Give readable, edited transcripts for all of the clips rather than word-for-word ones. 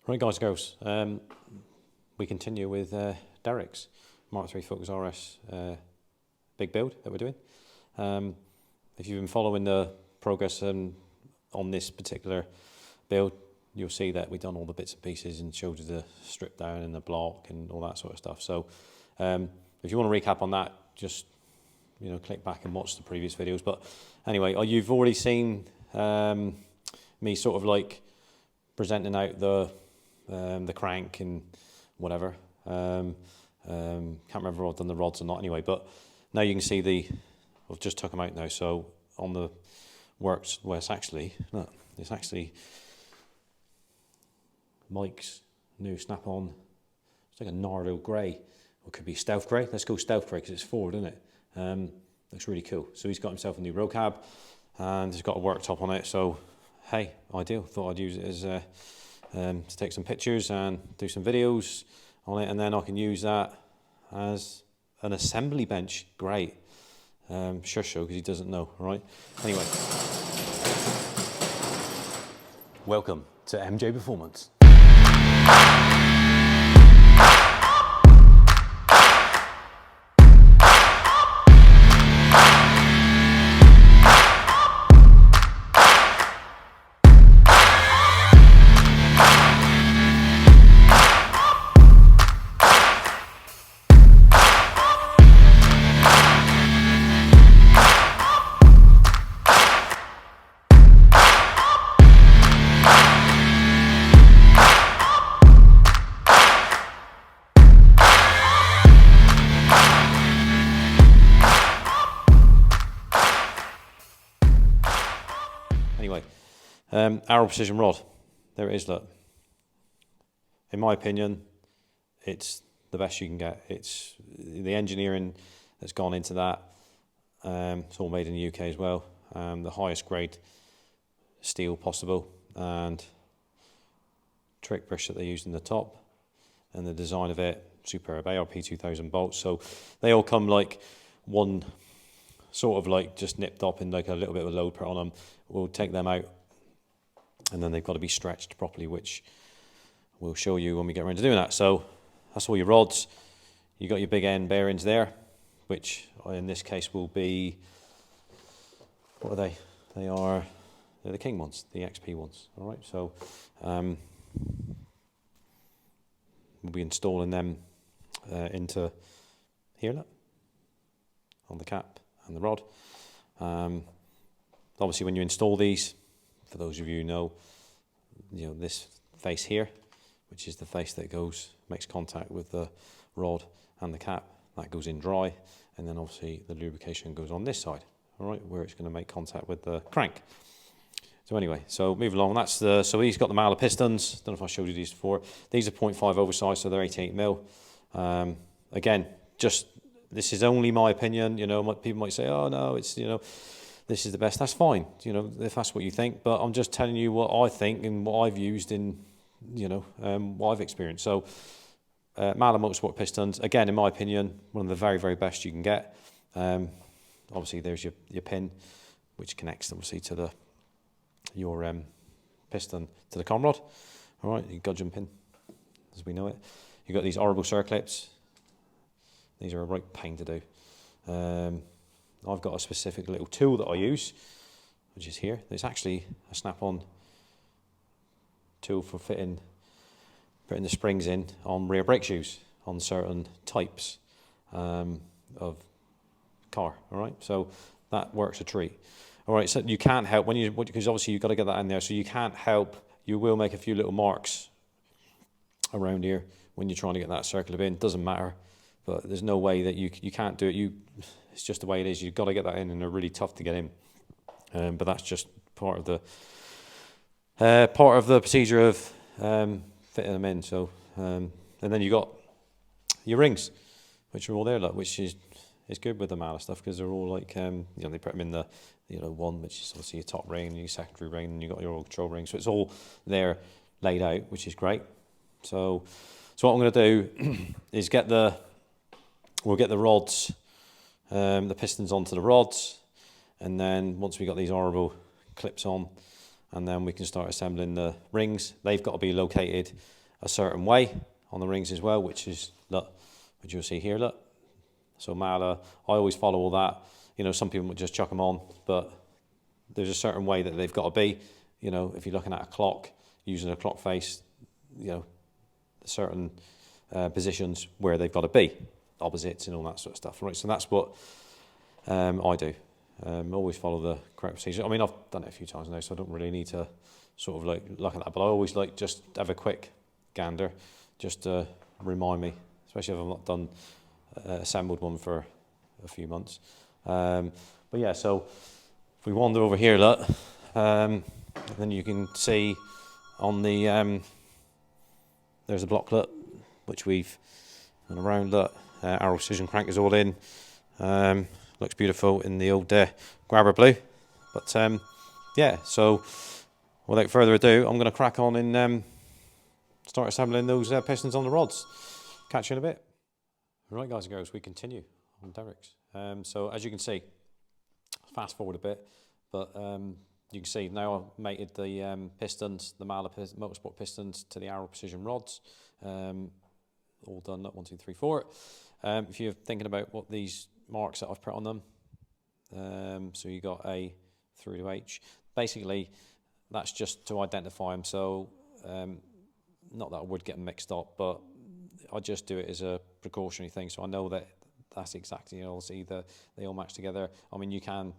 Right guys and girls, we continue with Derek's Mark 3 Focus RS big build that we're doing. If you've been following the progress on this particular build, you'll see that we've done all the bits and pieces and showed you the strip down and the block and all that sort of stuff. So if you want to recap on that, just click back and watch the previous videos. But anyway, you've already seen me sort of like presenting out the crank and whatever. Can't remember if I've done the rods or not anyway, but now you can see I've just took them out now. So on the works where it's actually Mike's new snap-on. It's like a Nardo grey, or it could be stealth grey. Let's go stealth grey because it's forward, isn't it? Looks really cool. So he's got himself a new road cab and he's got a worktop on it. So hey, ideal. Thought I'd use it as to take some pictures and do some videos on it, and then I can use that as an assembly bench. Great. Shush show because he doesn't know, right? Anyway, welcome to MJ Performance. Anyway, Arrow Precision rod, there it is, look. In my opinion, it's the best you can get. It's the engineering that's gone into that. It's all made in the UK as well. The highest grade steel possible, and trick brush that they used in the top, and the design of it, superb. ARP 2000 bolts, so they all come like one sort of like just nipped up in like a little bit of a load put on them. We'll take them out and then they've got to be stretched properly, which we'll show you when we get around to doing that. So that's all your rods. You got your big end bearings there, which in this case will be, what are they? They're the King ones, the XP ones. All right, so we'll be installing them into here, look, on the cap and the rod. Obviously when you install these, for those of you who know, this face here, which is the face that makes contact with the rod and the cap, that goes in dry, and then obviously the lubrication goes on this side, all right, where it's going to make contact with the crank. So anyway, so move along. So he's got the Mala pistons. Don't know if I showed you these before. These are 0.5 oversized, so they're 88mm. Again, this is only my opinion. People might say, oh no, it's this is the best. That's fine, if that's what you think. But I'm just telling you what I think and what I've used in, what I've experienced. So Mala Motorsport pistons, again, in my opinion, one of the very, very best you can get. Obviously, there's your pin, which connects obviously to your piston to the com rod. All right, your gudgeon pin, as we know it. You've got these horrible circlips. These are a right pain to do. I've got a specific little tool that I use, which is here. There's actually a snap-on tool for putting the springs in on rear brake shoes on certain types of car. All right, so that works a treat. All right, so you can't help because obviously you've got to get that in there. So you can't help. You will make a few little marks around here when you're trying to get that circular in. Doesn't matter. But there's no way that you can't do it. It's just the way it is. You've got to get that in, and they're really tough to get in. But that's just part of the procedure of fitting them in. So and then you got your rings, which are all there, which is good with the Mala stuff because they're all like they put them in the one, which is obviously your top ring, and your secondary ring, and you got your oil control ring. So it's all there laid out, which is great. So what I'm going to do is we'll get the rods, the pistons onto the rods, and then once we got these horrible clips on, and then we can start assembling the rings. They've got to be located a certain way on the rings as well, which is, look, which you'll see here, look. So Mala, I always follow all that. You know, some people would just chuck them on, but there's a certain way that they've got to be. You know, if you're looking at a clock, using a clock face, you know, certain positions where they've got to be, opposites and all that sort of stuff, right? So that's what I do. Always follow the correct procedure. I mean, I've done it a few times now, so I don't really need to sort of like look at that, but I always like just have a quick gander, just to remind me, especially if I've not done assembled one for a few months. But yeah, so if we wander over here, look, then you can see on the there's a blocklet which we've gone around. Look, our precision crank is all in. Looks beautiful in the old grabber blue. But yeah, so without further ado, I'm going to crack on and start assembling those pistons on the rods. Catch you in a bit. Right, guys and girls, we continue on Derek's. So as you can see, fast forward a bit, but you can see now I've mated the pistons, the Mala Motorsport pistons to the Arrow Precision rods. All done, 1, 2, 3, 4. If you're thinking about what these marks that I've put on them, so you got A through to H. Basically, that's just to identify them. So not that I would get them mixed up, but I just do it as a precautionary thing. So I know that that's exactly, you know, see they all match together. I mean, you can,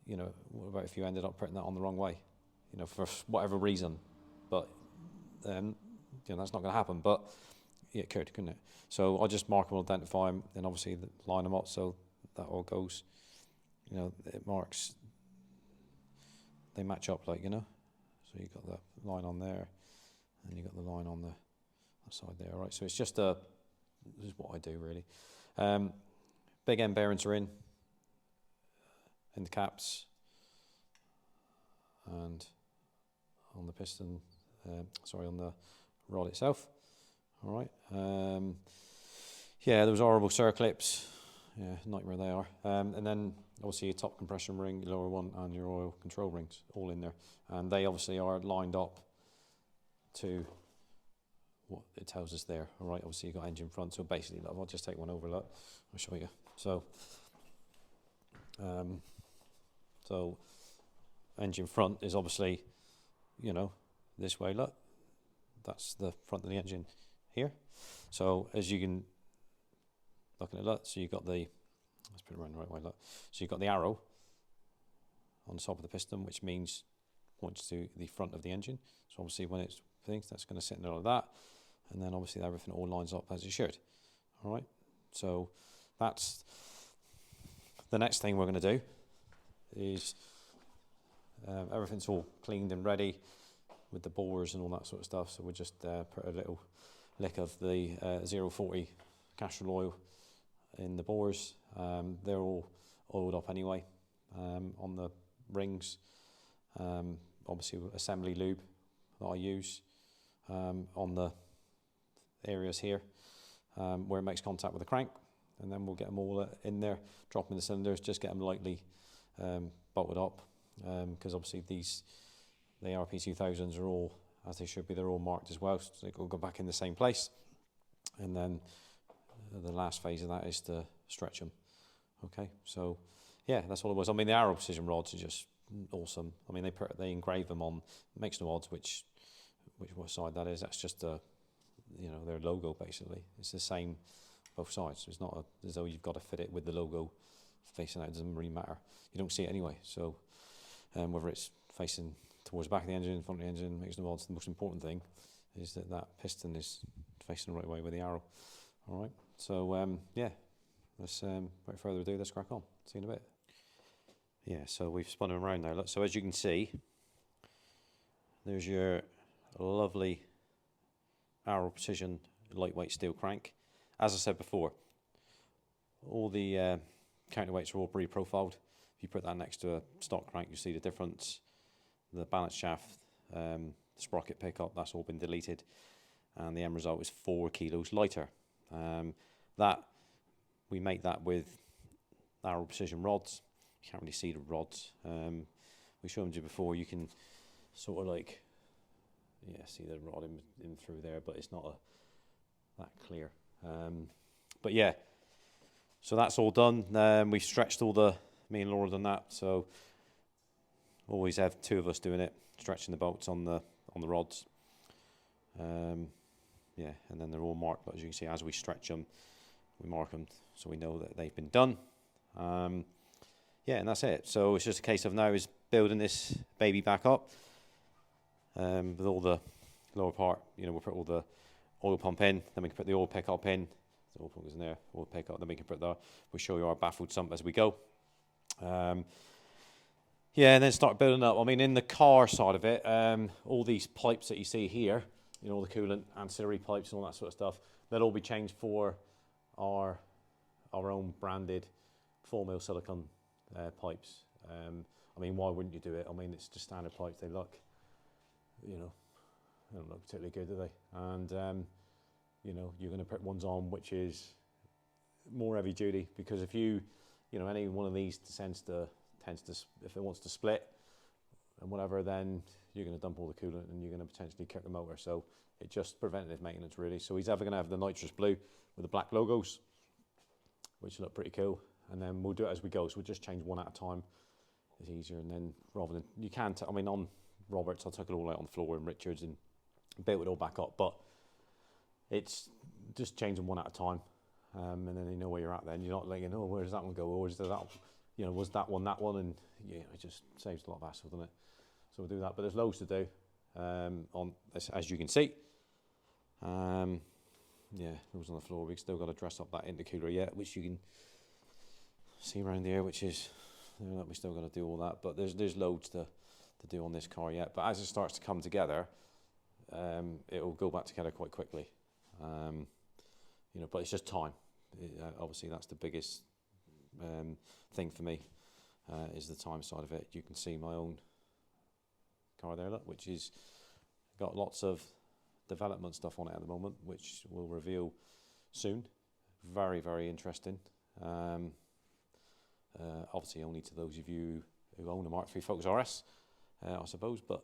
you know, what about if you ended up putting that on the wrong way, you know, for whatever reason, but you know, that's not going to happen, but yeah, it could, couldn't it? So I just mark them, identify them, and obviously line them up so that all goes, you know, it marks, they match up, like, you know. So you've got the line on there, and you've got the line on the side there, right? So it's just this is what I do really. Big end bearings are in the caps and on the piston, sorry, on the rod itself. All right. Yeah, those horrible circlips. Yeah, nightmare they are. And then obviously your top compression ring, your lower one, and your oil control rings all in there. And they obviously are lined up to what it tells us there. All right, obviously you've got engine front. So basically, look, I'll just take one over, look, I'll show you. So, so engine front is obviously, you know, this way, look. That's the front of the engine here. So as you can look at it, look, so you've got the, let's put it around the right way, look. So you've got the arrow on the top of the piston, which means points to the front of the engine. So obviously when it's things, that's going to sit in there like that. And then obviously everything all lines up as it should. All right. So that's the next thing we're going to do is everything's all cleaned and ready with the bores and all that sort of stuff. So we'll just put a little lick of the 040 castor oil in the bores. They're all oiled up anyway on the rings. Obviously assembly lube that I use on the areas here where it makes contact with the crank, and then we'll get them all in there, drop them in the cylinders, just get them lightly bolted up, because obviously the RP2000s are all, as they should be, they're all marked as well, so they will go back in the same place. And then the last phase of that is to stretch them. Okay, so yeah, that's all it was. I mean, the Arrow Precision rods are just awesome. I mean, they engrave them on, makes no odds which side that is. That's just you know, their logo basically. It's the same both sides. It's not as though you've got to fit it with the logo facing out. It doesn't really matter. You don't see it anyway. So whether it's facing towards the back of the engine, in front of the engine, makes no odds. The most important thing is that that piston is facing the right way with the arrow. All right. So yeah, let's without further ado, let's crack on. See you in a bit. Yeah. So we've spun them around now. Look, so as you can see, there's your lovely Arrow Precision lightweight steel crank. As I said before, all the counterweights are all pre-profiled. If you put that next to a stock crank, you see the difference. The balance shaft, sprocket pickup, that's all been deleted, and the end result is 4 kilos lighter. That we make that with Arrow Precision rods. You can't really see the rods. We showed you before. You can sort of like, yeah, see the rod in through there, but it's not that clear. But yeah, so that's all done. We've stretched all the, me and Laura done that, so always have 2 of us doing it, stretching the bolts on the rods. Yeah, and then they're all marked, but as you can see, as we stretch them, we mark them so we know that they've been done. Yeah, and that's it. So it's just a case of now is building this baby back up with all the lower part. You know, we'll put all the oil pump in, then we can put the oil pickup in. The oil pump is in there, oil pickup, then we can put the, we'll show you our baffled sump as we go. Yeah, and then start building up. I mean, in the car side of it, all these pipes that you see here, you know, all the coolant, ancillary pipes and all that sort of stuff, they'll all be changed for our own branded 4mm silicone pipes. I mean, why wouldn't you do it? I mean, it's just standard pipes. They look, you know, they don't look particularly good, do they? And, you know, you're going to put ones on which is more heavy duty, because if you know, any one of these tends to, if it wants to split and whatever, then you're going to dump all the coolant and you're going to potentially kick the motor. So it's just preventative maintenance, really. So he's either going to have the nitrous blue with the black logos, which look pretty cool, and then we'll do it as we go. So we'll just change one at a time. It's easier, and then rather than, you can, I mean, on Roberts, I took it all out on the floor, and Richards, and built it all back up, but it's just changing one at a time, and then you know where you're at. Then you're not like, oh, where does that one go, or is there that, you know, was that one, and yeah, it just saves a lot of hassle, doesn't it? So we'll do that, but there's loads to do on this, as you can see. Yeah, those on the floor. We've still got to dress up that intercooler yet, which you can see around here, which is, you know, we still got to do all that, but there's loads to do on this car yet. But as it starts to come together, it will go back together quite quickly. You know, but it's just time. Obviously, that's the biggest thing for me, is the time side of it. You can see my own car there, look, which is got lots of development stuff on it at the moment, which we'll reveal soon. Very, very interesting. Obviously only to those of you who own a Mark III Focus RS, I suppose, but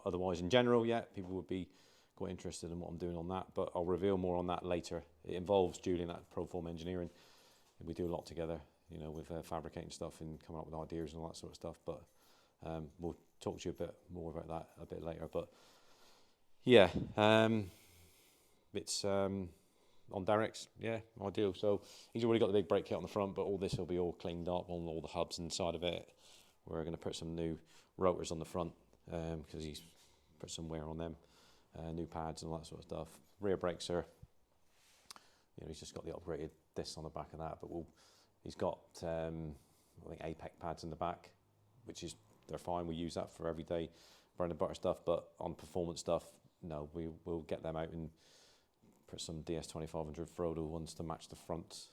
otherwise in general, yeah, people would be quite interested in what I'm doing on that, but I'll reveal more on that later. It involves Julian at Proform Engineering. We do a lot together, you know, with fabricating stuff and coming up with ideas and all that sort of stuff, but we'll talk to you a bit more about that a bit later. But yeah, it's on Derek's, yeah, ideal. So he's already got the big brake kit on the front, but all this will be all cleaned up on all the hubs inside of it. We're going to put some new rotors on the front because he's put some wear on them, new pads and all that sort of stuff. Rear brakes are, you know, he's just got the upgraded discs on the back of that, but he's got I think APEC pads in the back, which is, they're fine. We use that for everyday bread and butter stuff, but on performance stuff, no, we'll get them out and put some DS2500 Frodo ones to match the front.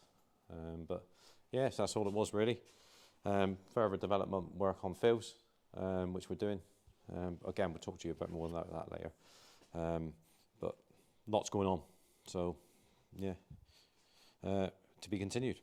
But yes, that's all it was really. Further development work on Phil's, which we're doing. Again, we'll talk to you a bit more about that later. But lots going on. So yeah, to be continued.